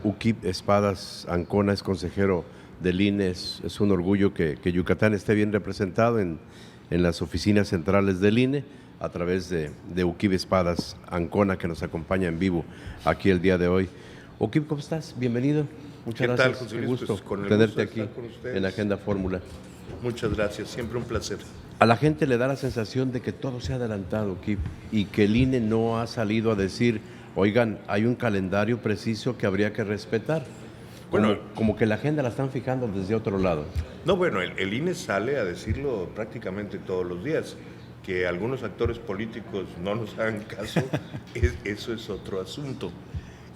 Ukip Espadas Ancona es consejero del INE. Es un orgullo que Yucatán esté bien representado en las oficinas centrales del INE a través de Ukip Espadas Ancona, que nos acompaña en vivo aquí el día de hoy. Ukip, ¿cómo estás? Bienvenido. Muchas gracias. ¿Qué tal, José Luis? Un gusto Pues con el tenerte gusto de aquí estar con ustedes. en Agenda Fórmula. Muchas gracias, siempre un placer. A la gente le da la sensación de que todo se ha adelantado, Ukip, y que el INE no ha salido a decir, oigan, hay un calendario preciso que habría que respetar. Bueno, como que la agenda la están fijando desde otro lado. No, bueno, el INE sale a decirlo prácticamente todos los días. Que algunos actores políticos no nos hagan caso, eso es otro asunto.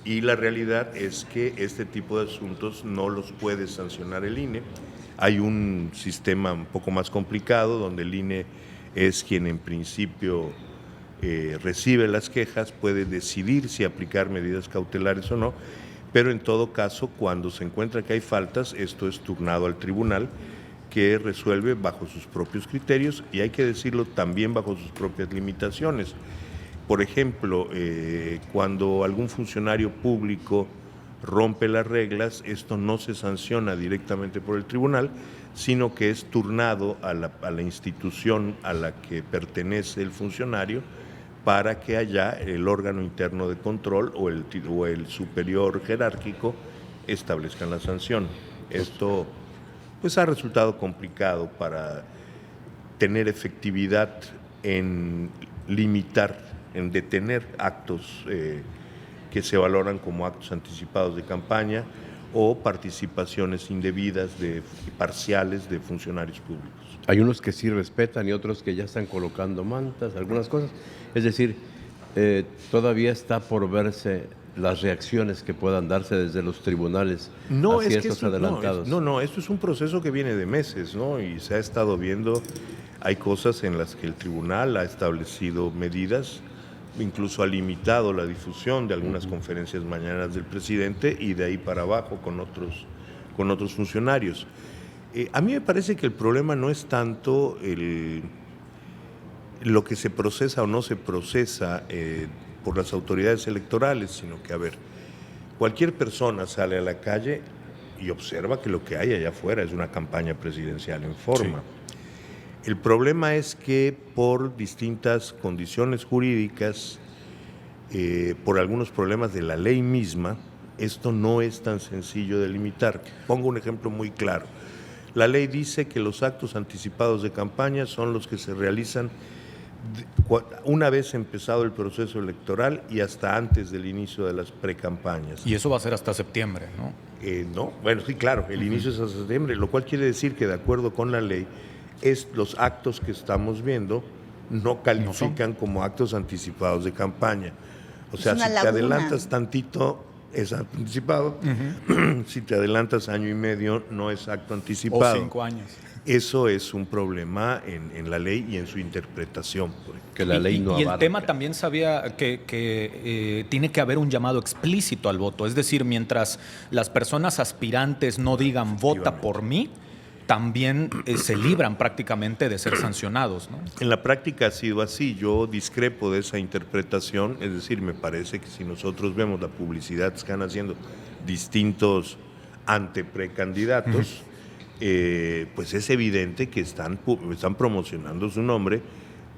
Y la realidad es que este tipo de asuntos no los puede sancionar el INE. Hay un sistema un poco más complicado donde el INE es quien en principio recibe las quejas, puede decidir si aplicar medidas cautelares o no, pero en todo caso, cuando se encuentra que hay faltas, esto es turnado al tribunal, que resuelve bajo sus propios criterios y hay que decirlo también bajo sus propias limitaciones. Por ejemplo, cuando algún funcionario público rompe las reglas, esto no se sanciona directamente por el tribunal, sino que es turnado a la institución a la que pertenece el funcionario para que allá el órgano interno de control o el superior jerárquico establezcan la sanción. Esto pues ha resultado complicado para tener efectividad en limitar, en detener actos que se valoran como actos anticipados de campaña o participaciones indebidas parciales de funcionarios públicos. Hay unos que sí respetan y otros que ya están colocando mantas, algunas cosas. Es decir, todavía está por verse las reacciones que puedan darse desde los tribunales hacia estos adelantados. Esto es un proceso que viene de meses, ¿no? Y se ha estado viendo, hay cosas en las que el tribunal ha establecido medidas, incluso ha limitado la difusión de algunas conferencias mañaneras del presidente y de ahí para abajo con otros funcionarios. A mí me parece que el problema no es tanto lo que se procesa o no se procesa por las autoridades electorales, sino que, a ver, cualquier persona sale a la calle y observa que lo que hay allá afuera es una campaña presidencial en forma. Sí. El problema es que por distintas condiciones jurídicas, por algunos problemas de la ley misma, esto no es tan sencillo de limitar. Pongo un ejemplo muy claro. La ley dice que los actos anticipados de campaña son los que se realizan una vez empezado el proceso electoral y hasta antes del inicio de las precampañas. Y eso va a ser hasta septiembre, ¿no? No, bueno, sí, claro, el inicio es hasta septiembre, lo cual quiere decir que de acuerdo con la ley, los actos que estamos viendo no califican como actos anticipados de campaña. O sea, si te adelantas tantito, es anticipado. Si te adelantas año y medio, no es acto anticipado. O 5 años. Eso es un problema en la ley y en su interpretación. Que la ley no abarca. Y el tema también sabía que tiene que haber un llamado explícito al voto. Es decir, mientras las personas aspirantes no digan vota por mí, también se libran prácticamente de ser sancionados, ¿no? En la práctica ha sido así. Yo discrepo de esa interpretación. Es decir, me parece que si nosotros vemos la publicidad que están haciendo distintos anteprecandidatos, pues es evidente que están promocionando su nombre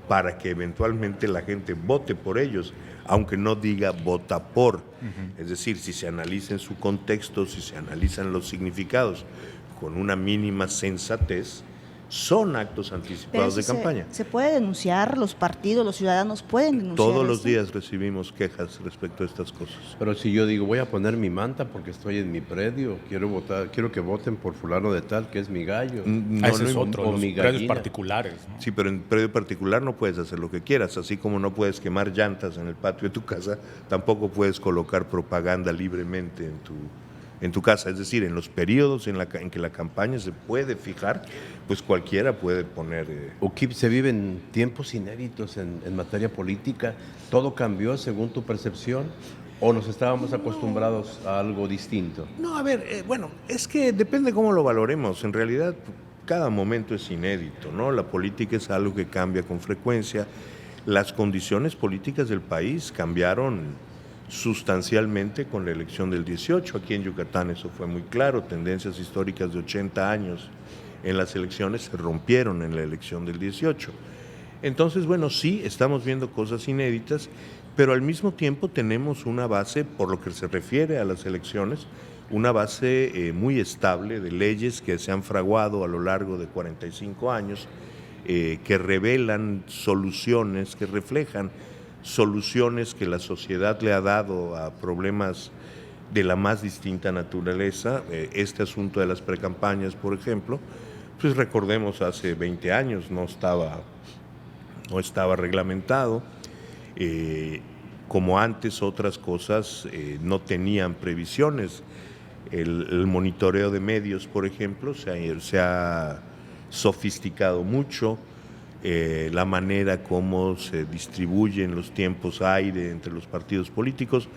para que eventualmente la gente vote por ellos, aunque no diga vota por. Es decir, si se analiza en su contexto, si se analizan los significados con una mínima sensatez, son actos anticipados de campaña. ¿Se puede denunciar? ¿Los partidos, los ciudadanos pueden denunciar? Todos los días recibimos quejas respecto a estas cosas. Pero si yo digo, voy a poner mi manta porque estoy en mi predio, quiero que voten por fulano de tal, que es mi gallo. Ese es otro, los predios particulares, ¿no? Sí, pero en predio particular no puedes hacer lo que quieras, así como no puedes quemar llantas en el patio de tu casa, tampoco puedes colocar propaganda libremente en tu casa. Es decir, en los periodos en que la campaña se puede fijar, pues cualquiera puede poner... Ukip, se viven tiempos inéditos en materia política. ¿Todo cambió según tu percepción o nos estábamos acostumbrados a algo distinto? No, a ver, bueno, es que depende cómo lo valoremos. En realidad, cada momento es inédito, ¿no? La política es algo que cambia con frecuencia. Las condiciones políticas del país cambiaron sustancialmente con la elección del 18. Aquí en Yucatán eso fue muy claro, tendencias históricas de 80 años en las elecciones se rompieron en la elección del 18. Entonces, bueno, sí, estamos viendo cosas inéditas, pero al mismo tiempo tenemos una base, por lo que se refiere a las elecciones, una base muy estable de leyes que se han fraguado a lo largo de 45 años, que revelan soluciones, que reflejan soluciones que la sociedad le ha dado a problemas de la más distinta naturaleza. Este asunto de las precampañas, por ejemplo, pues recordemos hace 20 años no estaba reglamentado, como antes otras cosas no tenían previsiones. El monitoreo de medios, por ejemplo, se ha sofisticado mucho. La manera como se distribuyen los tiempos aire entre los partidos políticos,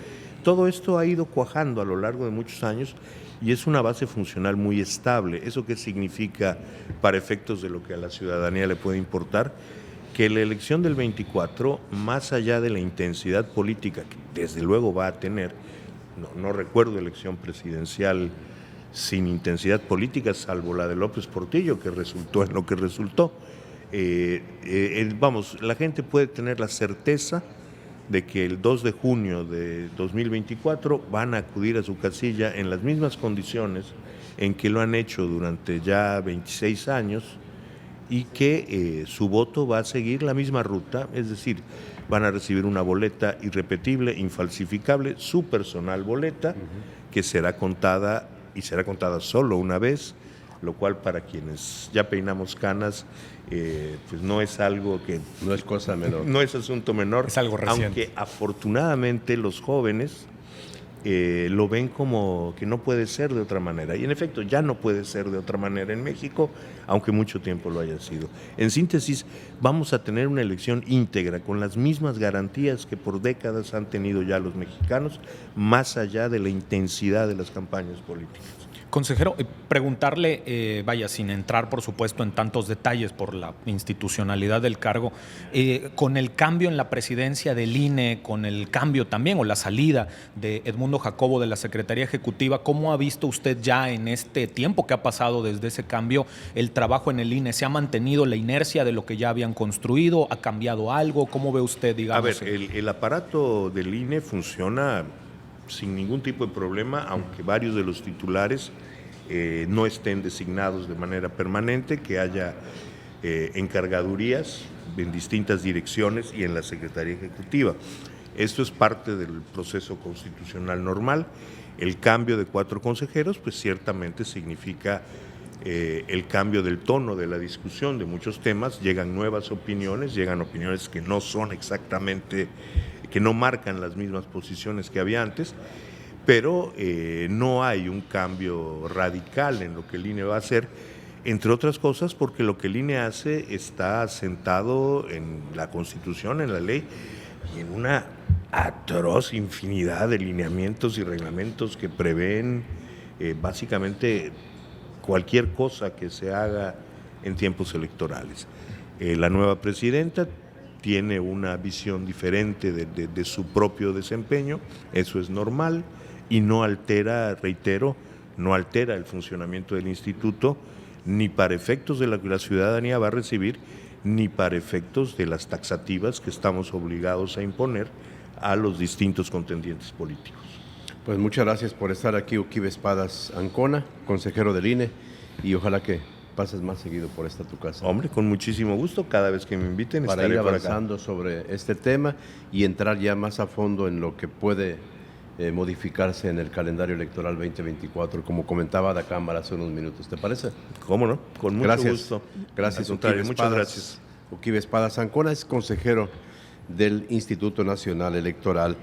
todo esto ha ido cuajando a lo largo de muchos años y es una base funcional muy estable. ¿Eso qué significa para efectos de lo que a la ciudadanía le puede importar? Que la elección del 24, más allá de la intensidad política que desde luego va a tener, no recuerdo elección presidencial sin intensidad política, salvo la de López Portillo, que resultó en lo que resultó. La gente puede tener la certeza de que el 2 de junio de 2024 van a acudir a su casilla en las mismas condiciones en que lo han hecho durante ya 26 años y que su voto va a seguir la misma ruta, es decir, van a recibir una boleta irrepetible, infalsificable, su personal boleta, que será contada y será contada solo una vez, lo cual para quienes ya peinamos canas, pues no es algo que... No es cosa menor. No es asunto menor. Es algo reciente. Aunque afortunadamente los jóvenes lo ven como que no puede ser de otra manera. Y en efecto, ya no puede ser de otra manera en México, aunque mucho tiempo lo haya sido. En síntesis, vamos a tener una elección íntegra, con las mismas garantías que por décadas han tenido ya los mexicanos, más allá de la intensidad de las campañas políticas. Consejero, preguntarle, sin entrar por supuesto en tantos detalles por la institucionalidad del cargo, con el cambio en la presidencia del INE, con el cambio también o la salida de Edmundo Jacobo de la Secretaría Ejecutiva, ¿cómo ha visto usted ya en este tiempo que ha pasado desde ese cambio el trabajo en el INE? ¿Se ha mantenido la inercia de lo que ya habían construido? ¿Ha cambiado algo? ¿Cómo ve usted, digamos? A ver, el aparato del INE funciona sin ningún tipo de problema, aunque varios de los titulares no estén designados de manera permanente, que haya encargadurías en distintas direcciones y en la Secretaría Ejecutiva. Esto es parte del proceso constitucional normal. El cambio de 4 consejeros, pues ciertamente significa el cambio del tono de la discusión de muchos temas. Llegan nuevas opiniones, llegan opiniones que no son exactamente, que no marcan las mismas posiciones que había antes, pero no hay un cambio radical en lo que el INE va a hacer, entre otras cosas porque lo que el INE hace está asentado en la Constitución, en la ley, y en una atroz infinidad de lineamientos y reglamentos que prevén básicamente cualquier cosa que se haga en tiempos electorales. La nueva presidenta tiene una visión diferente de su propio desempeño, eso es normal, y no altera, reitero, no altera el funcionamiento del instituto, ni para efectos de lo que la ciudadanía va a recibir, ni para efectos de las taxativas que estamos obligados a imponer a los distintos contendientes políticos. Pues muchas gracias por estar aquí, Uquibe Espadas Ancona, consejero del INE, y ojalá que pases más seguido por esta tu casa. Hombre, con muchísimo gusto, cada vez que me inviten para estaré ir por acá. avanzando sobre este tema y entrar ya más a fondo en lo que puede modificarse en el calendario electoral 2024, como comentaba la Cámara hace unos minutos. ¿Te parece? ¿Cómo no? Con mucho gusto. Gracias, Muchas gracias. Uquibe Espadas Ancona es consejero del Instituto Nacional Electoral.